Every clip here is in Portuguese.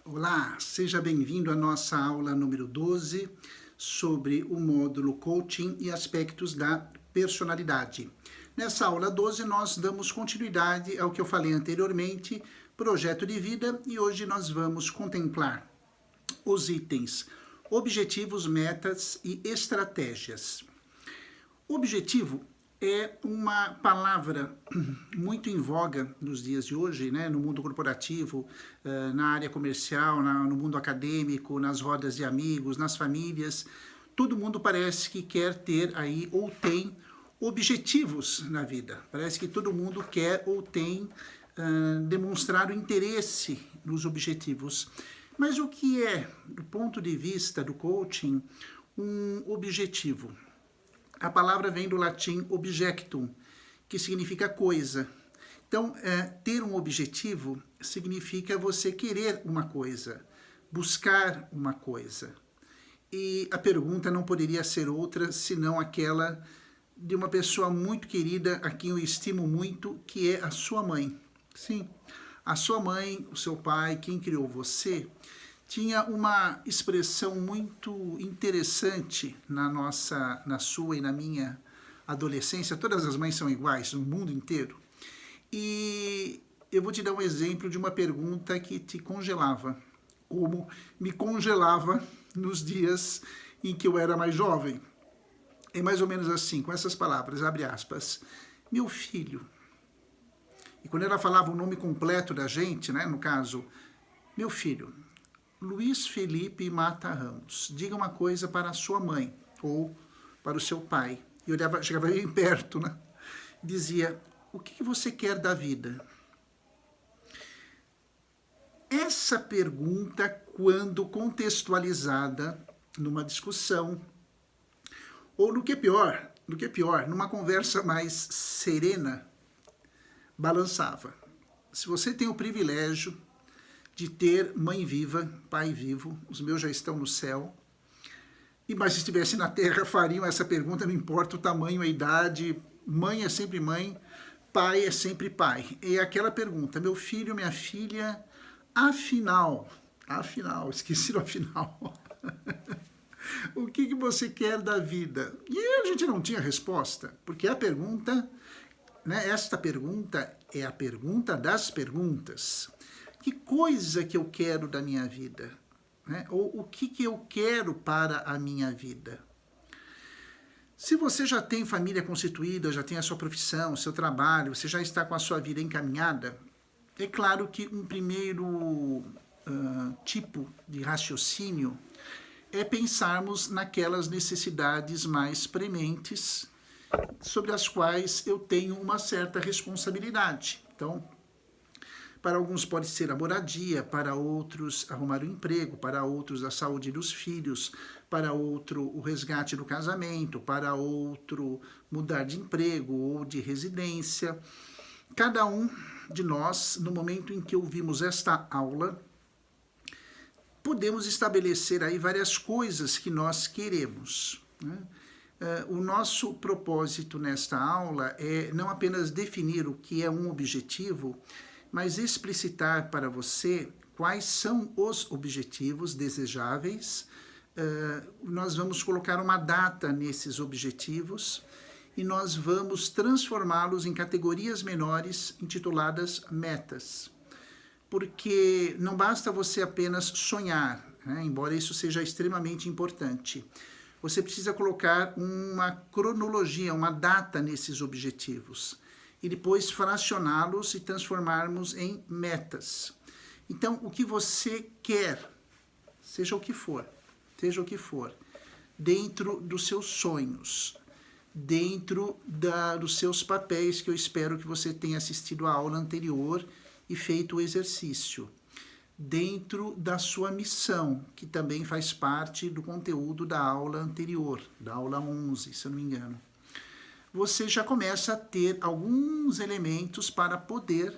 Olá, seja bem-vindo à nossa aula número 12 sobre o módulo Coaching e aspectos da personalidade. Nessa aula 12 nós damos continuidade ao que eu falei anteriormente, projeto de vida, e hoje nós vamos contemplar os itens objetivos, metas e estratégias. Objetivo é uma palavra muito em voga nos dias de hoje, né? No mundo corporativo, na área comercial, no mundo acadêmico, nas rodas de amigos, nas famílias. Todo mundo parece que quer ter aí ou tem objetivos na vida. Parece que todo mundo quer ou tem demonstrar o interesse nos objetivos. Mas o que é, do ponto de vista do coaching, um objetivo? A palavra vem do latim objectum, que significa coisa. Então, ter um objetivo significa você querer uma coisa, buscar uma coisa. E a pergunta não poderia ser outra senão aquela de uma pessoa muito querida, a quem eu estimo muito, que é a sua mãe. Sim, a sua mãe, o seu pai, quem criou você, tinha uma expressão muito interessante na sua e na minha adolescência. Todas as mães são iguais no mundo inteiro. E eu vou te dar um exemplo de uma pergunta que te congelava, como me congelava nos dias em que eu era mais jovem. É mais ou menos assim, com essas palavras, abre aspas, meu filho. E quando ela falava o nome completo da gente, né, no caso, meu filho, Luiz Felipe Mata Ramos, diga uma coisa para a sua mãe ou para o seu pai. E olhava, chegava bem perto, né? Dizia, o que você quer da vida? Essa pergunta, quando contextualizada numa discussão, ou no que é pior, numa conversa mais serena, balançava. Se você tem o privilégio de ter mãe viva, pai vivo, os meus já estão no céu, mas se estivesse na terra fariam essa pergunta, não importa o tamanho, a idade, mãe é sempre mãe, pai é sempre pai. E aquela pergunta, meu filho, minha filha, afinal, esqueci do afinal, o que você quer da vida? E a gente não tinha resposta, porque a pergunta, né, esta pergunta é a pergunta das perguntas. Que coisa que eu quero da minha vida? Né? Ou o que eu quero para a minha vida? Se você já tem família constituída, já tem a sua profissão, o seu trabalho, você já está com a sua vida encaminhada, é claro que um primeiro tipo de raciocínio é pensarmos naquelas necessidades mais prementes sobre as quais eu tenho uma certa responsabilidade. Então, para alguns pode ser a moradia, para outros arrumar um emprego, para outros a saúde dos filhos, para outro o resgate do casamento, para outro mudar de emprego ou de residência. Cada um de nós, no momento em que ouvimos esta aula, podemos estabelecer aí várias coisas que nós queremos, né? O nosso propósito nesta aula é não apenas definir o que é um objetivo, mas explicitar para você quais são os objetivos desejáveis. Nós vamos colocar uma data nesses objetivos e nós vamos transformá-los em categorias menores intituladas metas. Porque não basta você apenas sonhar, né? Embora isso seja extremamente importante. Você precisa colocar uma cronologia, uma data nesses objetivos e depois fracioná-los e transformarmos em metas. Então, o que você quer, seja o que for, dentro dos seus sonhos, dentro dos seus papéis, que eu espero que você tenha assistido à aula anterior e feito o exercício, dentro da sua missão, que também faz parte do conteúdo da aula anterior, da aula 11, se eu não me engano. Você já começa a ter alguns elementos para poder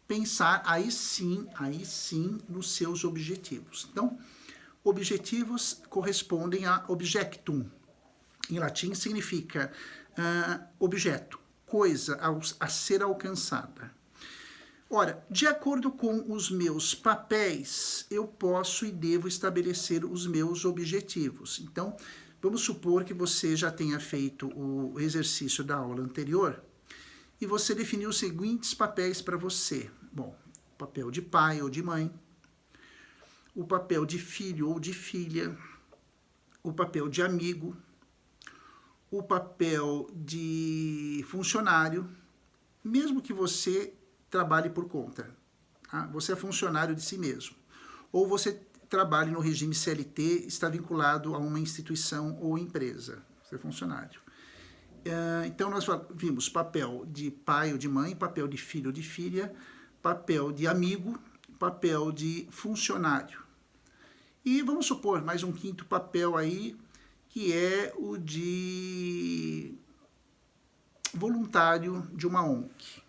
pensar aí sim, nos seus objetivos. Então, objetivos correspondem a objectum. Em latim significa objeto, coisa a ser alcançada. Ora, de acordo com os meus papéis, eu posso e devo estabelecer os meus objetivos. Então, vamos supor que você já tenha feito o exercício da aula anterior e você definiu os seguintes papéis para você. Bom, o papel de pai ou de mãe, o papel de filho ou de filha, o papel de amigo, o papel de funcionário, mesmo que você trabalhe por conta. Tá? Você é funcionário de si mesmo. Ou você trabalhe no regime CLT, está vinculado a uma instituição ou empresa. Você é funcionário. Então, nós vimos papel de pai ou de mãe, papel de filho ou de filha, papel de amigo, papel de funcionário. E vamos supor mais um quinto papel aí, que é o de voluntário de uma ONG.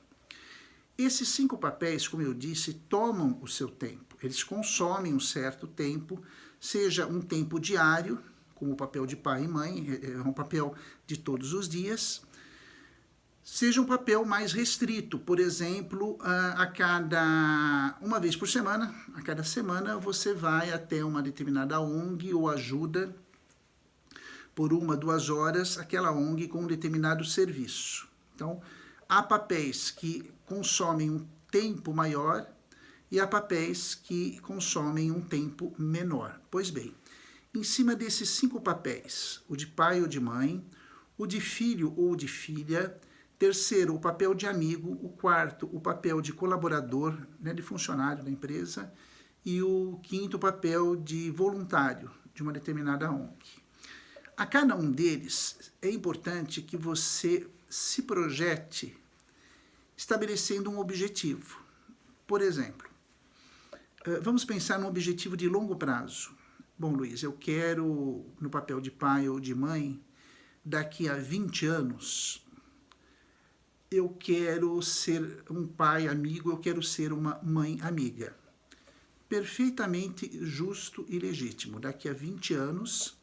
Esses 5 papéis, como eu disse, tomam o seu tempo. Eles consomem um certo tempo, seja um tempo diário, como o papel de pai e mãe, é um papel de todos os dias, seja um papel mais restrito, por exemplo, uma vez por semana, a cada semana você vai até uma determinada ONG ou ajuda por 1, 2 horas aquela ONG com um determinado serviço. Então, há papéis que consomem um tempo maior e há papéis que consomem um tempo menor. Pois bem, em cima desses 5 papéis, o de pai ou de mãe, o de filho ou de filha, terceiro, o papel de amigo, o quarto, o papel de colaborador, né, de funcionário da empresa, e o quinto, o papel de voluntário de uma determinada ONG. A cada um deles é importante que você se projete estabelecendo um objetivo. Por exemplo, vamos pensar num objetivo de longo prazo. Bom, Luiz, eu quero, no papel de pai ou de mãe, daqui a 20 anos, eu quero ser um pai amigo, eu quero ser uma mãe amiga. Perfeitamente justo e legítimo. Daqui a 20 anos,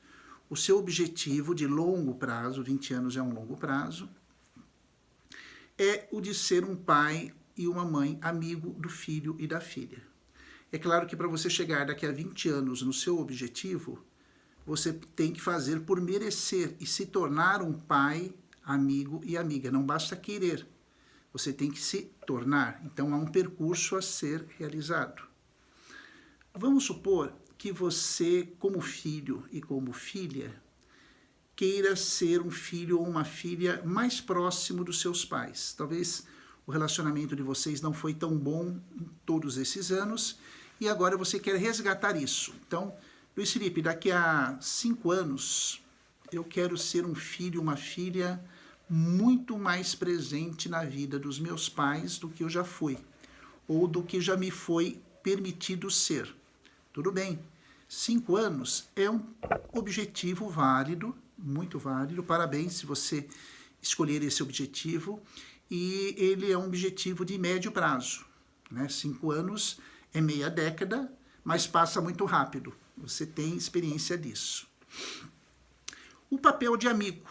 o seu objetivo de longo prazo, 20 anos é um longo prazo, é o de ser um pai e uma mãe amigo do filho e da filha. É claro que para você chegar daqui a 20 anos no seu objetivo, você tem que fazer por merecer e se tornar um pai, amigo e amiga. Não basta querer, você tem que se tornar. Então há um percurso a ser realizado. Vamos supor que você, como filho e como filha, queira ser um filho ou uma filha mais próximo dos seus pais. Talvez o relacionamento de vocês não foi tão bom em todos esses anos e agora você quer resgatar isso. Então, Luiz Felipe, daqui a 5 anos eu quero ser um filho, uma filha muito mais presente na vida dos meus pais do que eu já fui, ou do que já me foi permitido ser. Tudo bem, 5 anos é um objetivo válido, muito válido, parabéns se você escolher esse objetivo, e ele é um objetivo de médio prazo, né? 5 anos é meia década, mas passa muito rápido, você tem experiência disso. O papel de amigo,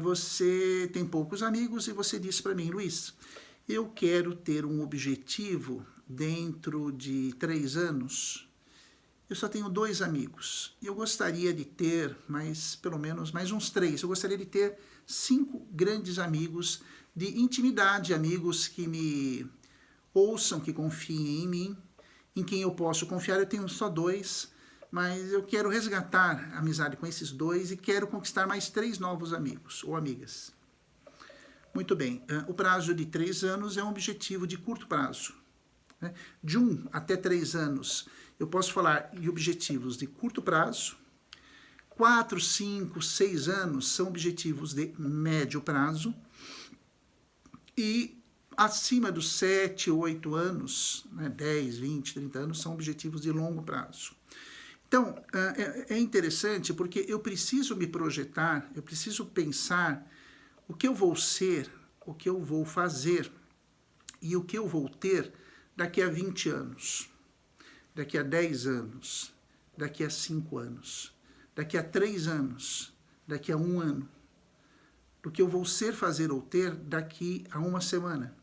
você tem poucos amigos e você diz para mim, Luiz, eu quero ter um objetivo dentro de 3 anos, eu só tenho 2 amigos. Eu gostaria de ter pelo menos mais uns 3. Eu gostaria de ter 5 grandes amigos de intimidade, amigos que me ouçam, que confiem em mim, em quem eu posso confiar. Eu tenho só 2, mas eu quero resgatar a amizade com esses 2 e quero conquistar mais 3 novos amigos ou amigas. Muito bem, o prazo de 3 anos é um objetivo de curto prazo. De 1 até 3 anos, eu posso falar de objetivos de curto prazo. 4, 5, 6 anos são objetivos de médio prazo. E acima dos 7, 8 anos, 10, 20, 30 anos, são objetivos de longo prazo. Então, é interessante porque eu preciso me projetar, eu preciso pensar o que eu vou ser, o que eu vou fazer e o que eu vou ter daqui a 20 anos, daqui a 10 anos, daqui a 5 anos, daqui a 3 anos, daqui a 1 ano, do que eu vou ser, fazer ou ter daqui a 1 semana,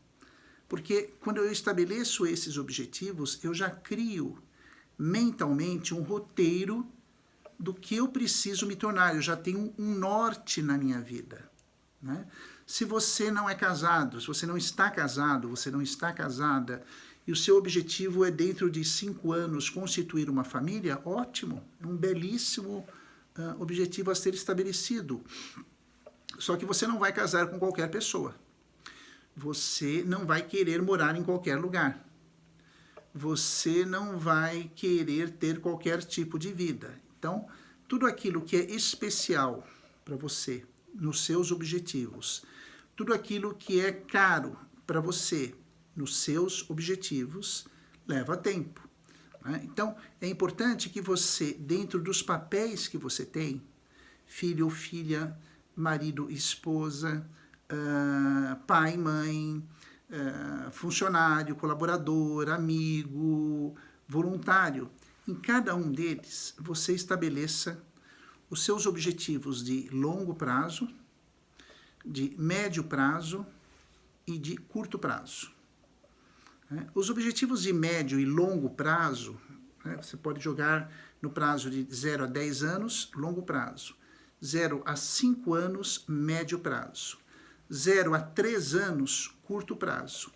Porque quando eu estabeleço esses objetivos, eu já crio mentalmente um roteiro do que eu preciso me tornar. Eu já tenho um norte na minha vida, né? Se você não é casado, se você não está casado, você não está casada, e o seu objetivo é dentro de 5 anos constituir uma família, ótimo, é um belíssimo objetivo a ser estabelecido. Só que você não vai casar com qualquer pessoa. Você não vai querer morar em qualquer lugar. Você não vai querer ter qualquer tipo de vida. Então, tudo aquilo que é especial para você, nos seus objetivos, tudo aquilo que é caro para você, nos seus objetivos, leva tempo, né? Então, é importante que você, dentro dos papéis que você tem, filho ou filha, marido, esposa, pai, mãe, funcionário, colaborador, amigo, voluntário, em cada um deles você estabeleça os seus objetivos de longo prazo, de médio prazo e de curto prazo. Os objetivos de médio e longo prazo, você pode jogar no prazo de 0 a 10 anos, longo prazo. 0 a 5 anos, médio prazo. 0 a 3 anos, curto prazo.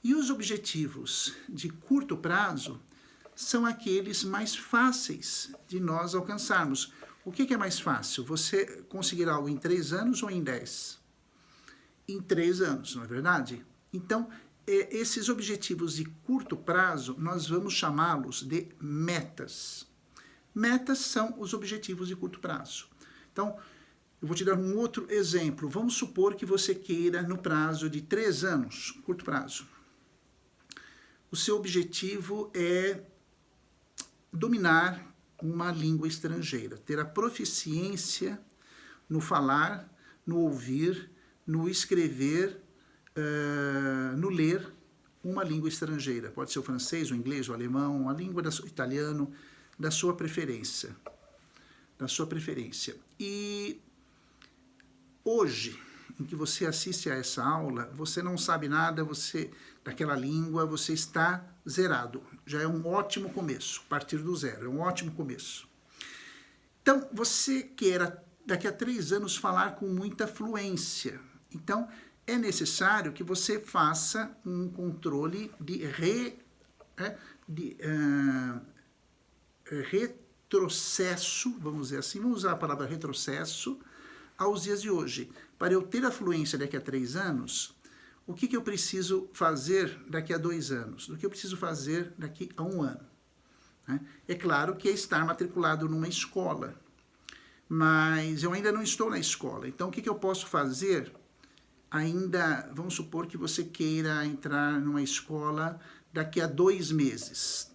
E os objetivos de curto prazo são aqueles mais fáceis de nós alcançarmos. O que é mais fácil? Você conseguir algo em 3 anos ou em 10? Em 3 anos, não é verdade? Então, esses objetivos de curto prazo, nós vamos chamá-los de metas. Metas são os objetivos de curto prazo. Então, eu vou te dar um outro exemplo. Vamos supor que você queira, no prazo de 3 anos, curto prazo, o seu objetivo é dominar uma língua estrangeira, ter a proficiência no falar, no ouvir, no escrever, no ler uma língua estrangeira. Pode ser o francês, o inglês, o alemão, a língua o italiano, da sua preferência. Da sua preferência. E hoje, em que você assiste a essa aula, você não sabe nada daquela língua, você está zerado. Já é um ótimo começo, partir do zero, é um ótimo começo. Então, você quer, daqui a 3 anos, falar com muita fluência. Então, é necessário que você faça um controle de retrocesso, vamos dizer assim, vamos usar a palavra retrocesso, aos dias de hoje. Para eu ter a fluência daqui a 3 anos, o que eu preciso fazer daqui a 2 anos? O que eu preciso fazer daqui a 1 ano? É claro que é estar matriculado numa escola, mas eu ainda não estou na escola. Então, o que eu posso fazer? Ainda, vamos supor que você queira entrar numa escola daqui a 2 meses.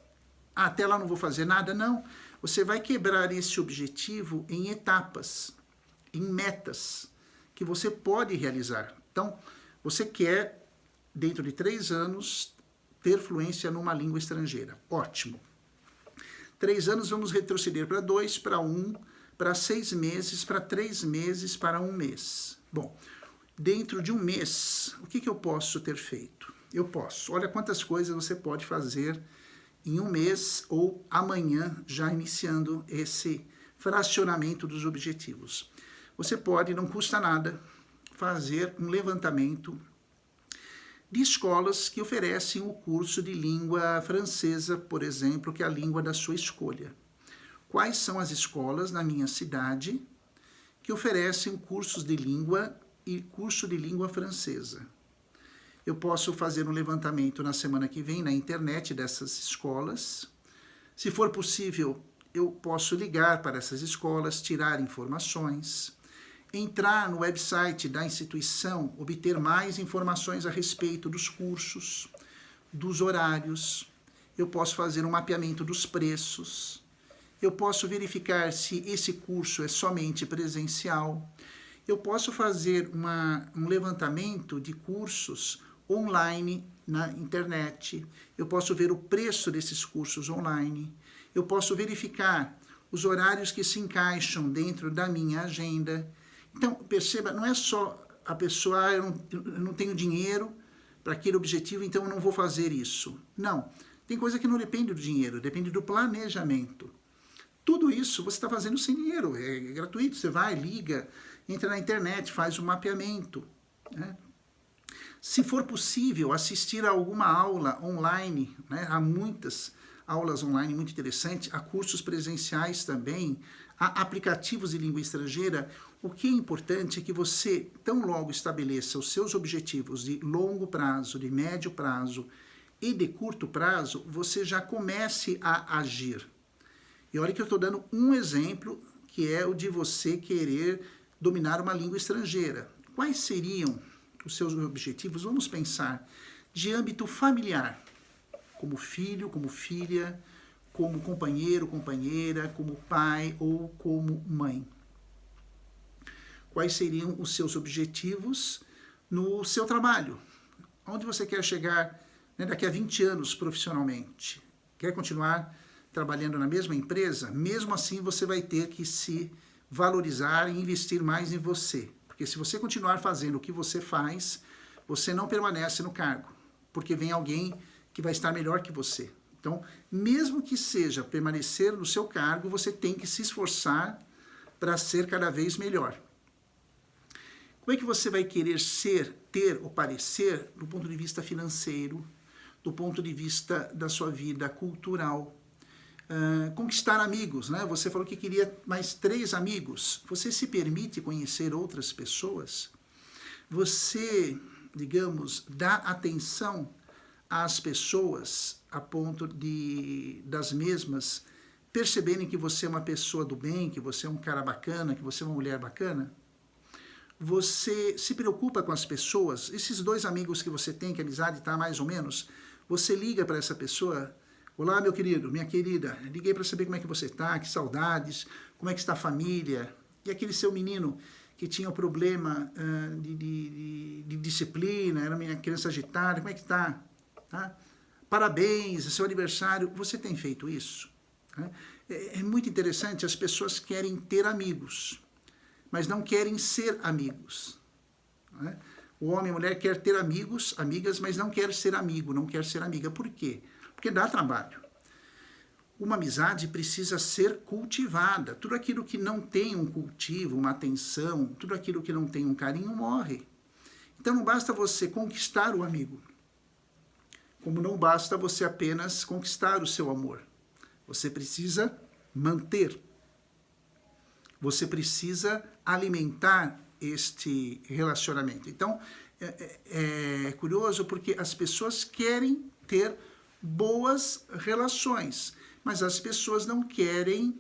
Até lá não vou fazer nada? Não. Você vai quebrar esse objetivo em etapas, em metas, que você pode realizar. Então, você quer, dentro de 3 anos, ter fluência numa língua estrangeira. Ótimo. 3 anos, vamos retroceder para 2, para 1, para 6 meses, para 3 meses, para 1 mês. Bom, dentro de 1 mês, o que eu posso ter feito? Eu posso. Olha quantas coisas você pode fazer em 1 mês ou amanhã, já iniciando esse fracionamento dos objetivos. Você pode, não custa nada, fazer um levantamento de escolas que oferecem o curso de língua francesa, por exemplo, que é a língua da sua escolha. Quais são as escolas na minha cidade que oferecem cursos de língua e curso de língua francesa? Eu posso fazer um levantamento na semana que vem na internet dessas escolas. Se for possível, eu posso ligar para essas escolas, tirar informações, entrar no website da instituição, obter mais informações a respeito dos cursos, dos horários. Eu posso fazer um mapeamento dos preços. Eu posso verificar se esse curso é somente presencial. Eu posso fazer um levantamento de cursos online na internet. Eu posso ver o preço desses cursos online. Eu posso verificar os horários que se encaixam dentro da minha agenda. Então, perceba, não é só a pessoa, eu não tenho dinheiro para aquele objetivo, então eu não vou fazer isso. Não, tem coisa que não depende do dinheiro, depende do planejamento. Tudo isso você está fazendo sem dinheiro, é gratuito, você vai, liga, entra na internet, faz um mapeamento, né? Se for possível, assistir a alguma aula online, né? Há muitas aulas online muito interessantes, há cursos presenciais também, há aplicativos de língua estrangeira. O que é importante é que você, tão logo estabeleça os seus objetivos de longo prazo, de médio prazo e de curto prazo, você já comece a agir. E olha que eu estou dando um exemplo, que é o de você querer dominar uma língua estrangeira. Quais seriam os seus objetivos? Vamos pensar de âmbito familiar, como filho, como filha, como companheiro, companheira, como pai ou como mãe. Quais seriam os seus objetivos no seu trabalho? Onde você quer chegar, né, daqui a 20 anos profissionalmente? Quer continuar trabalhando na mesma empresa? Mesmo assim, você vai ter que se valorizar e investir mais em você. Porque se você continuar fazendo o que você faz, você não permanece no cargo, porque vem alguém que vai estar melhor que você. Então, mesmo que seja permanecer no seu cargo, você tem que se esforçar para ser cada vez melhor. Como é que você vai querer ser, ter ou parecer do ponto de vista financeiro, do ponto de vista da sua vida cultural? Conquistar amigos, né? Você falou que queria mais 3 amigos. Você se permite conhecer outras pessoas? Você, digamos, dá atenção às pessoas a ponto das mesmas perceberem que você é uma pessoa do bem, que você é um cara bacana, que você é uma mulher bacana? Você se preocupa com as pessoas? Esses 2 amigos que você tem, que a amizade está mais ou menos, você liga para essa pessoa: olá, meu querido, minha querida, liguei para saber como é que você está, que saudades, como é que está a família. E aquele seu menino que tinha um problema de disciplina, era uma criança agitada, como é que está? Tá? Parabéns, é seu aniversário. Você tem feito isso? É muito interessante, as pessoas querem ter amigos, mas não querem ser amigos. Né? O homem e a mulher quer ter amigos, amigas, mas não quer ser amigo, não quer ser amiga. Por quê? Porque dá trabalho. Uma amizade precisa ser cultivada. Tudo aquilo que não tem um cultivo, uma atenção, tudo aquilo que não tem um carinho, morre. Então não basta você conquistar o amigo, como não basta você apenas conquistar o seu amor. Você precisa manter. Você precisa alimentar este relacionamento. Então, é curioso porque as pessoas querem ter boas relações, mas as pessoas não querem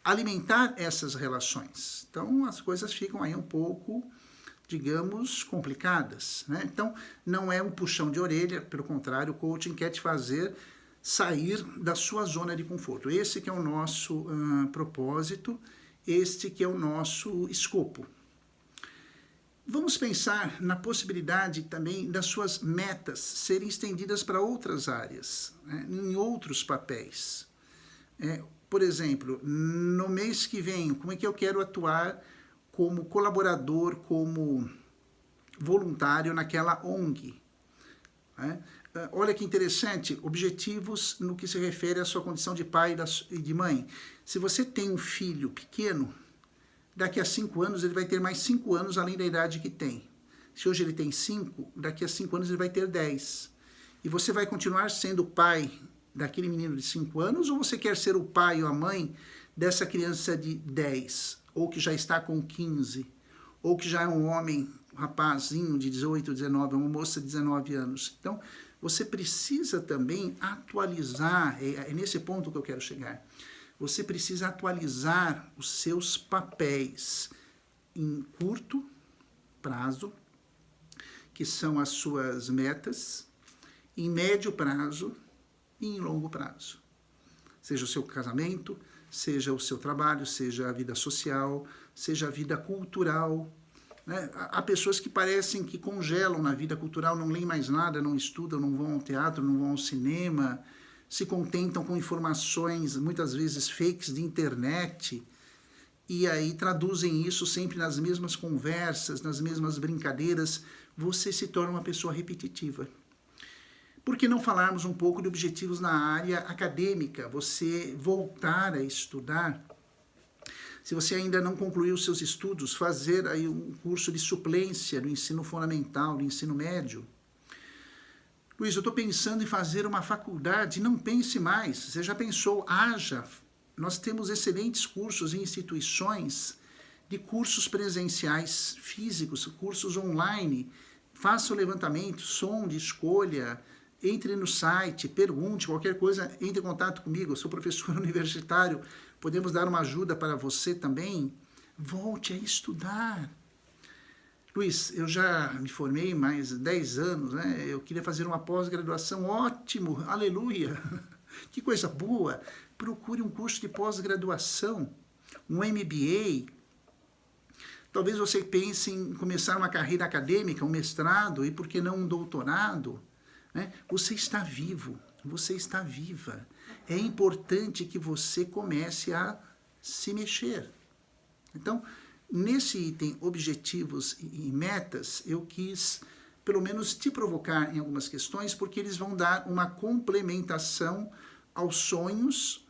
alimentar essas relações. Então, as coisas ficam aí um pouco, digamos, complicadas, né? Então, não é um puxão de orelha, pelo contrário, o coaching quer te fazer sair da sua zona de conforto. Esse que é o nosso propósito, este que é o nosso escopo. Vamos pensar na possibilidade também das suas metas serem estendidas para outras áreas, né, em outros papéis. Por exemplo, no mês que vem, como é que eu quero atuar como colaborador, como voluntário naquela ONG? Né? Olha que interessante, objetivos no que se refere à sua condição de pai e de mãe. Se você tem um filho pequeno, daqui a 5 anos ele vai ter mais 5 anos além da idade que tem. Se hoje ele tem 5, daqui a 5 anos ele vai ter 10. E você vai continuar sendo pai daquele menino de 5 anos, ou você quer ser o pai ou a mãe dessa criança de 10, ou que já está com 15, ou que já é um homem, um rapazinho de 18, 19, uma moça de 19 anos. Então, você precisa também atualizar, é nesse ponto que eu quero chegar. Você precisa atualizar os seus papéis em curto prazo, que são as suas metas, em médio prazo e em longo prazo. Seja o seu casamento, seja o seu trabalho, seja a vida social, seja a vida cultural. Né? Há pessoas que parecem que congelam na vida cultural, não leem mais nada, não estudam, não vão ao teatro, não vão ao cinema, se contentam com informações, muitas vezes fakes de internet. e aí traduzem isso sempre nas mesmas conversas, nas mesmas brincadeiras, você se torna uma pessoa repetitiva. Por que não falarmos um pouco de objetivos na área acadêmica? Você voltar a estudar. Se você ainda não concluiu os seus estudos, fazer aí um curso de suplência do ensino fundamental, do ensino médio. Luiz, eu estou pensando em fazer uma faculdade. Não pense mais. Você já pensou? Haja. Nós temos excelentes cursos em instituições de cursos presenciais físicos, cursos online. Faça o levantamento, sonde, escolha, entre no site, pergunte, qualquer coisa, entre em contato comigo. Eu sou professor universitário, podemos dar uma ajuda para você também. Volte a estudar. Luiz, eu já me formei mais 10 anos, né? Eu queria fazer uma pós-graduação. Ótimo, aleluia. Que coisa boa. Procure um curso de pós-graduação, um MBA. Talvez você pense em começar uma carreira acadêmica, um mestrado, e por que não um doutorado? Né? Você está vivo, você está viva. É importante que você comece a se mexer. Então, nesse item objetivos e metas, eu quis pelo menos te provocar em algumas questões, porque eles vão dar uma complementação aos sonhos,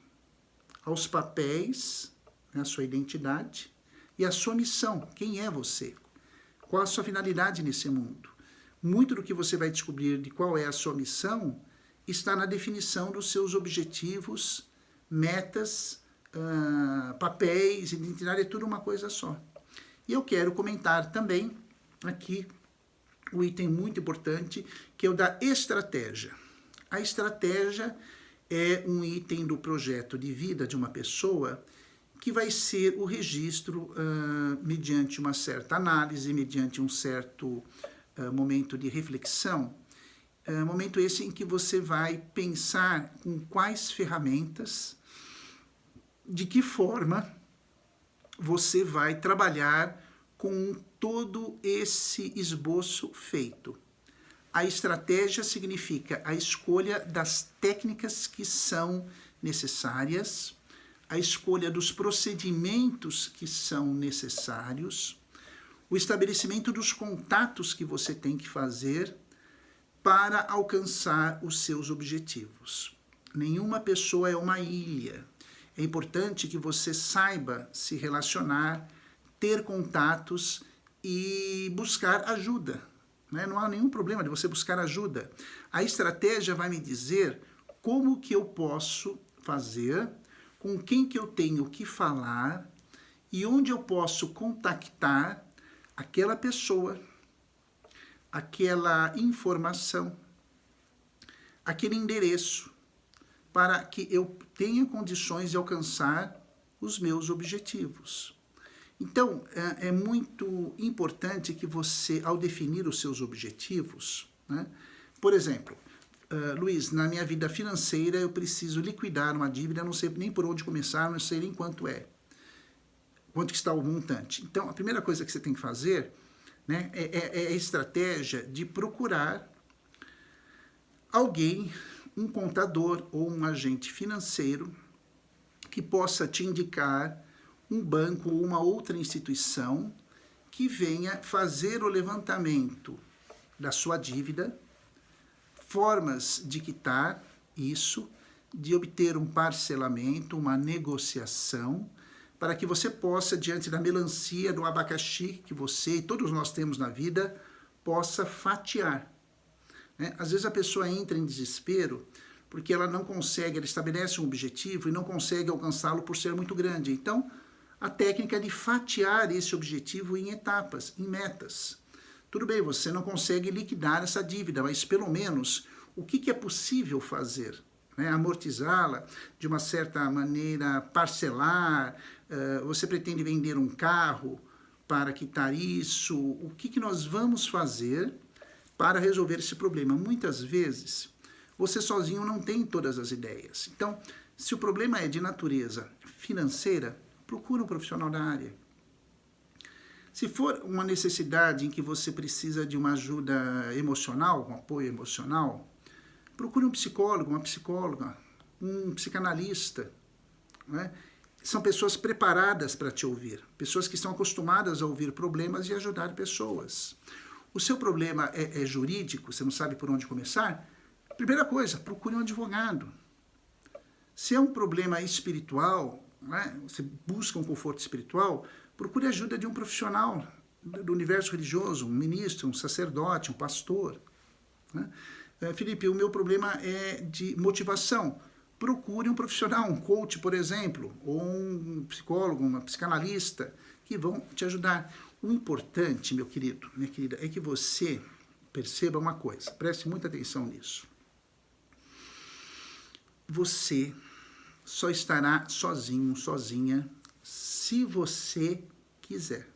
aos papéis, né, a sua identidade e a sua missão. Quem é você? Qual a sua finalidade nesse mundo? Muito do que você vai descobrir de qual é a sua missão está na definição dos seus objetivos, metas, papéis, identidade, é tudo uma coisa só. E eu quero comentar também aqui o item muito importante, que é o da estratégia. A estratégia é um item do projeto de vida de uma pessoa que vai ser o registro mediante uma certa análise, mediante um certo momento de reflexão, momento esse em que você vai pensar com quais ferramentas, de que forma você vai trabalhar com todo esse esboço feito. A estratégia significa a escolha das técnicas que são necessárias, a escolha dos procedimentos que são necessários, o estabelecimento dos contatos que você tem que fazer para alcançar os seus objetivos. Nenhuma pessoa é uma ilha. É importante que você saiba se relacionar, ter contatos e buscar ajuda. Né? Não há nenhum problema de você buscar ajuda. A estratégia vai me dizer como que eu posso fazer, com quem que eu tenho que falar e onde eu posso contactar aquela pessoa, aquela informação, aquele endereço, para que eu tenha condições de alcançar os meus objetivos. Então, é muito importante que você, ao definir os seus objetivos, né? Por exemplo, Luiz, na minha vida financeira eu preciso liquidar uma dívida, não sei nem por onde começar, não sei nem quanto é, quanto que está o montante. Então, a primeira coisa que você tem que fazer, né, é a estratégia de procurar alguém, um contador ou um agente financeiro que possa te indicar um banco ou uma outra instituição que venha fazer o levantamento da sua dívida, formas de quitar isso, de obter um parcelamento, uma negociação, para que você possa, diante da melancia, do abacaxi que você e todos nós temos na vida, possa fatiar. Né? Às vezes a pessoa entra em desespero porque ela não consegue, ela estabelece um objetivo e não consegue alcançá-lo por ser muito grande. Então, a técnica é de fatiar esse objetivo em etapas, em metas. Tudo bem, você não consegue liquidar essa dívida, mas pelo menos o que é possível fazer? Né? Amortizá-la de uma certa maneira, parcelar, você pretende vender um carro para quitar isso, o que nós vamos fazer para resolver esse problema? Muitas vezes, você sozinho não tem todas as ideias. Então, se o problema é de natureza financeira, procura um profissional da área. Se for uma necessidade em que você precisa de uma ajuda emocional, um apoio emocional, procure um psicólogo, uma psicóloga, um psicanalista, né? são pessoas preparadas para te ouvir, pessoas que estão acostumadas a ouvir problemas e ajudar pessoas. O seu problema é jurídico, você não sabe por onde começar? Primeira coisa, procure um advogado. Se é um problema espiritual, né, você busca um conforto espiritual, procure a ajuda de um profissional do universo religioso, um ministro, um sacerdote, um pastor. Né? Felipe, o meu problema é de motivação. Procure um profissional, um coach, por exemplo, ou um psicólogo, uma psicanalista, que vão te ajudar. O importante, meu querido, minha querida, é que você perceba uma coisa, preste muita atenção nisso. Você só estará sozinho, sozinha, se você quiser.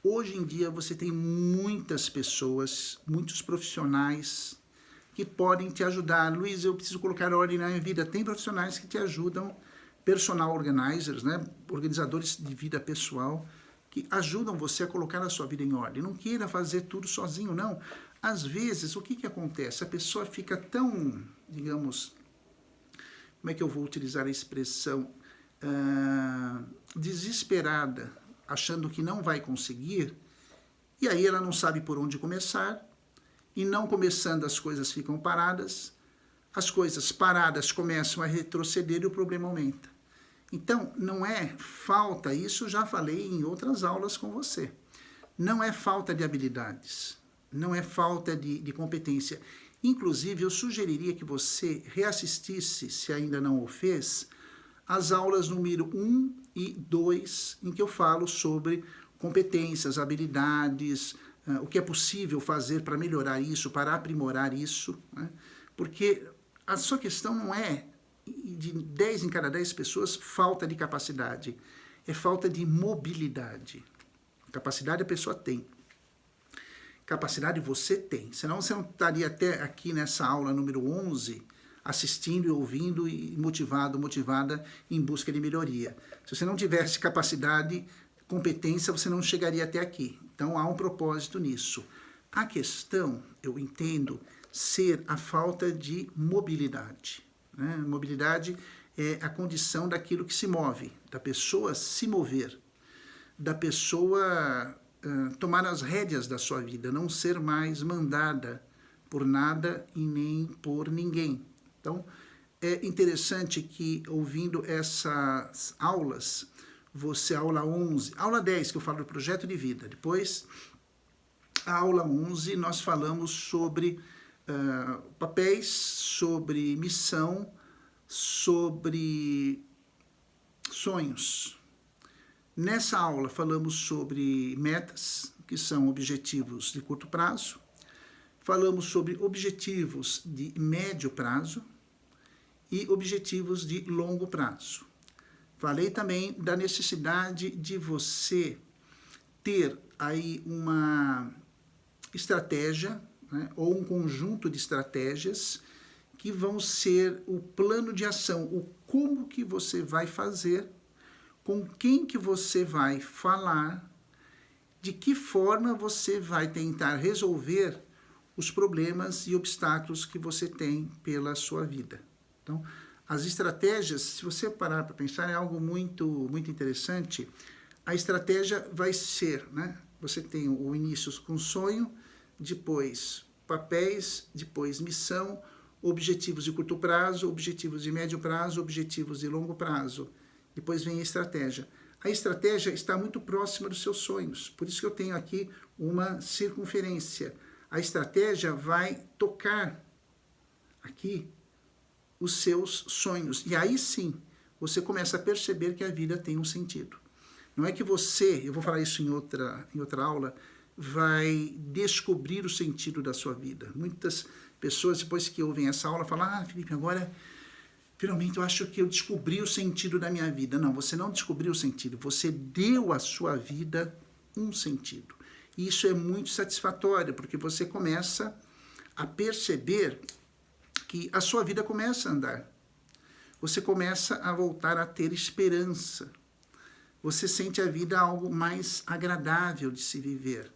Hoje em dia você tem muitas pessoas, muitos profissionais que podem te ajudar. Luiz, eu preciso colocar ordem na minha vida. Tem profissionais que te ajudam, personal organizers, né? Organizadores de vida pessoal, que ajudam você a colocar a sua vida em ordem. Não queira fazer tudo sozinho, não. Às vezes, o que acontece? A pessoa fica tão, digamos, como é que eu vou utilizar a expressão, desesperada, achando que não vai conseguir, e aí ela não sabe por onde começar, e não começando as coisas ficam paradas, as coisas paradas começam a retroceder e o problema aumenta. Então, não é falta, isso eu já falei em outras aulas com você, não é falta de habilidades, não é falta de competência. Inclusive, eu sugeriria que você reassistisse, se ainda não o fez, as aulas número 1 e 2, em que eu falo sobre competências, habilidades, o que é possível fazer para melhorar isso, para aprimorar isso, né? Porque a sua questão não é, de 10 em cada 10 pessoas, falta de capacidade, é falta de mobilidade. Capacidade a pessoa tem. Capacidade você tem, senão você não estaria até aqui nessa aula número 11, assistindo e ouvindo e motivada em busca de melhoria. Se você não tivesse capacidade, competência, você não chegaria até aqui. Então há um propósito nisso. A questão, eu entendo, ser a falta de mobilidade. Né? Mobilidade é a condição daquilo que se move, da pessoa se mover, da pessoa tomar as rédeas da sua vida, não ser mais mandada por nada e nem por ninguém. Então, é interessante que, ouvindo essas aulas, você, aula 11, aula 10, que eu falo do projeto de vida, depois, a aula 11, nós falamos sobre papéis, sobre missão, sobre sonhos. Nessa aula falamos sobre metas, que são objetivos de curto prazo, falamos sobre objetivos de médio prazo e objetivos de longo prazo. Falei também da necessidade de você ter aí uma estratégia, né, ou um conjunto de estratégias que vão ser o plano de ação, o como que você vai fazer, com quem que você vai falar, de que forma você vai tentar resolver os problemas e obstáculos que você tem pela sua vida. Então, as estratégias, se você parar para pensar, é algo muito interessante. A estratégia vai ser, né? Você tem o início com sonho, depois papéis, depois missão, objetivos de curto prazo, objetivos de médio prazo, objetivos de longo prazo. Depois vem a estratégia. A estratégia está muito próxima dos seus sonhos, por isso que eu tenho aqui uma circunferência. A estratégia vai tocar aqui os seus sonhos. E aí sim, você começa a perceber que a vida tem um sentido. Não é que você, eu vou falar isso em outra aula, vai descobrir o sentido da sua vida. Muitas pessoas, depois que ouvem essa aula, falam, Felipe, agora, finalmente eu acho que eu descobri o sentido da minha vida. Não, você não descobriu o sentido, você deu à sua vida um sentido. E isso é muito satisfatório, porque você começa a perceber que a sua vida começa a andar. Você começa a voltar a ter esperança. Você sente a vida algo mais agradável de se viver.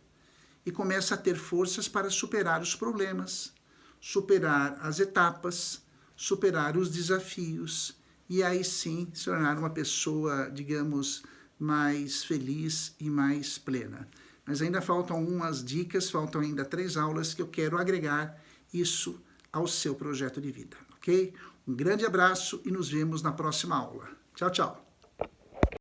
E começa a ter forças para superar os problemas, superar as etapas, superar os desafios e aí sim se tornar uma pessoa, digamos, mais feliz e mais plena. Mas ainda faltam algumas dicas, faltam ainda 3 aulas que eu quero agregar isso ao seu projeto de vida, ok? Um grande abraço e nos vemos na próxima aula. Tchau, tchau!